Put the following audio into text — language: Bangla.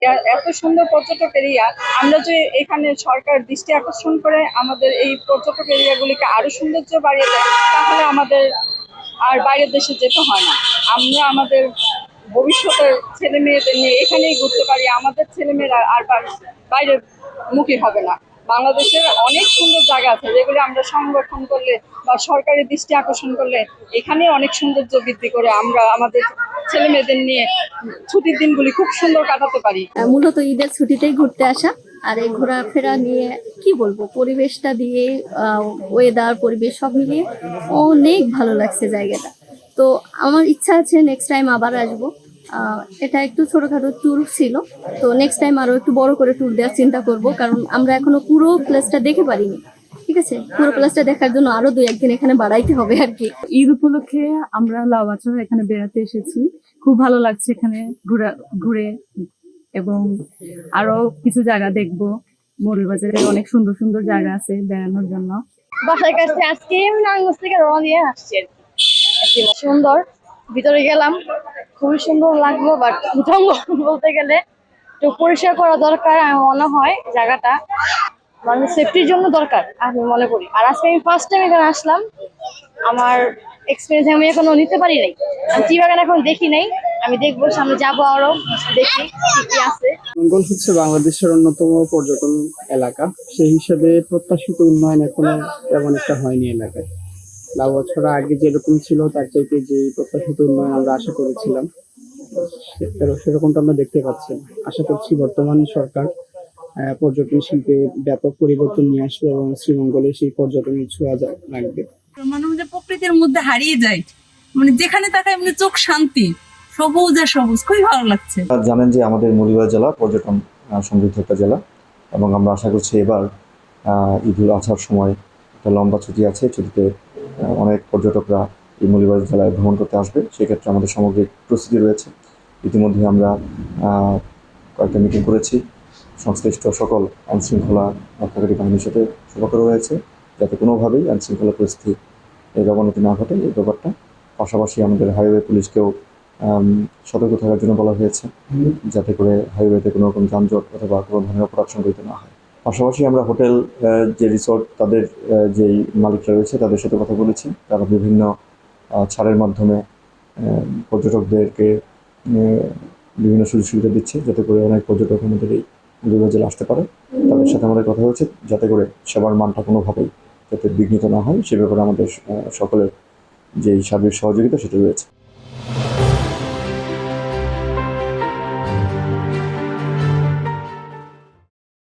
এত সুন্দর পর্যটক এরিয়া, আমরা যে এখানে সরকার দৃষ্টি আকর্ষণ করে আমাদের এই পর্যটক এরিয়াগুলিকে আরো সৌন্দর্য বাড়িয়ে দেয়, তাহলে আমাদের আর বাইরের দেশে যেতে হয় না। আমরা আমাদের ভবিষ্যতের ছেলে মেয়েদের নিয়ে এখানেই ঘুরতে পারি, আমাদের ছেলেমেয়েরা আর বাইরে মুখী হবে না। বাংলাদেশের অনেক সুন্দর জায়গা আছে যেগুলি আমরা সংরক্ষণ করলে বা সরকারি দৃষ্টি আকর্ষণ করলে এখানে অনেক সৌন্দর্য বৃদ্ধি করে আমরা আমাদের ছেলে মেয়েদের নিয়ে ছুটির দিনগুলি খুব সুন্দর কাটাতে পারি। মূলত ঈদের ছুটিতেই ঘুরতে আসা। আর এই ঘোরাফেরা নিয়ে কি বলবো, পরিবেশটা দিয়ে ওয়েদার পরিবেশ সব মিলিয়ে অনেক ভালো লাগছে জায়গাটা। তো আমার ইচ্ছা আছে নেক্সট টাইম আবার আসবো। এটা একটু ছোটখাটো ট্যুর ছিল, তো নেক্সট টাইম আরো একটু বড় করে ট্যুর দেওয়ার চিন্তা করব, কারণ আমরা এখনো পুরো প্লেসটা দেখে পারিনি। ঠিক আছে, পুরো প্লেসটা দেখার জন্য আরো 2-1 দিন এখানে বাড়াইতে হবে আর কি। ঈদ উপলক্ষে আমরা লাউয়াছড়া এখানে বেড়াতে এসেছি। খুব ভালো লাগছে এখানে ঘুরে এবং আরো কিছু জায়গা দেখবো। মৌলভীবাজারে অনেক সুন্দর সুন্দর জায়গা আছে বেড়ানোর জন্য। বাসার কাছে আজকে নারায়ণগঞ্জ থেকে রওনা দিয়ে আসছি। সুন্দর, ভিতরে গেলাম, খুবই সুন্দর লাগলো, বাট জঙ্গল বলতে গেলে একটু পরিষ্কার করা দরকার। আমার মনে হয় জায়গাটা মানে সেফটির জন্য দরকার আমি মনে করি। আর আজকে আমি ফার্স্ট টাইম এখানে আসলাম, আমার এক্সপিরিয়েন্স আমি এখনো নিতে পারি নাই। আমি টি বাগান এখন দেখি নাই, আমি দেখবো, সামনে যাবো, আরো দেখি কি কি আছে। বেঙ্গল হচ্ছে বাংলাদেশের অন্যতম পর্যটন এলাকা, সেই হিসাবে প্রত্যাশিত উন্নয়ন এখনো তেমন একটা হয়নি এলাকায়। লাউয়াছড়া আগে যেরকম ছিল তার চাইতে যে প্রত্যাশিত উন্নয়ন আমরা আশা করেছিলাম সেরকমটা আমরা দেখতে পাচ্ছি না। আশা করছি বর্তমান সরকার পর্যটন শিল্পে ব্যাপক পরিবর্তন নিয়ে আসবে এবং শ্রীমঙ্গলে সেই পর্যটনের ছোঁয়া লাগবে। মনে হয় প্রকৃতির মধ্যে হারিয়ে যায়, মানে যেখানে তাকায় এমনি চোখ শান্তি, সবুজ আর সবুজ, খুবই ভালো লাগছে। জানেন যে আমাদের মৌলভীবাজার জেলা পর্যটন সমৃদ্ধ একটা জেলা, এবং আমরা আশা করছি এবার ঈদুল আজহার সময় একটা লম্বা ছুটি আছে, ছুটিতে অনেক পর্যটকরা এই মৌলভীবাজার জেলায় ভ্রমণ করতে আসবে। সেক্ষেত্রে আমাদের সামগ্রিক প্রস্তুতি রয়েছে। ইতিমধ্যে আমরা কয়েকটা মিটিং করেছি, সংশ্লিষ্ট সকল আইনশৃঙ্খলা রক্ষাকারী বাহিনীর সাথে সতর্ক রয়েছে যাতে কোনোভাবেই আইনশৃঙ্খলা পরিস্থিতি এর অবনতি না ঘটে এই ব্যাপারটা। পাশাপাশি আমাদের হাইওয়ে পুলিশকেও সতর্ক থাকার জন্য বলা হয়েছে, যাতে করে হাইওয়েতে কোনো রকম যানজট অথবা কোনো ধরনের অপরাধ সংঘটিত না হয়। পাশাপাশি আমরা হোটেল যে রিসোর্ট তাদের যেই মালিকরা রয়েছে তাদের সাথে কথা বলেছি। তারা বিভিন্ন ছাড়ের মাধ্যমে পর্যটকদেরকে বিভিন্ন সুযোগ সুবিধা দিচ্ছে, যাতে করে অনেক পর্যটক আমাদের এই মৌলভীবাজার জেলা আসতে পারে। তাদের সাথে আমাদের কথা হয়েছে যাতে করে সেবার মানটা কোনোভাবেই যাতে বিঘ্নিত না হয়, সে ব্যাপারে আমাদের সকলের যেই সার্বিক সহযোগিতা সেটা রয়েছে।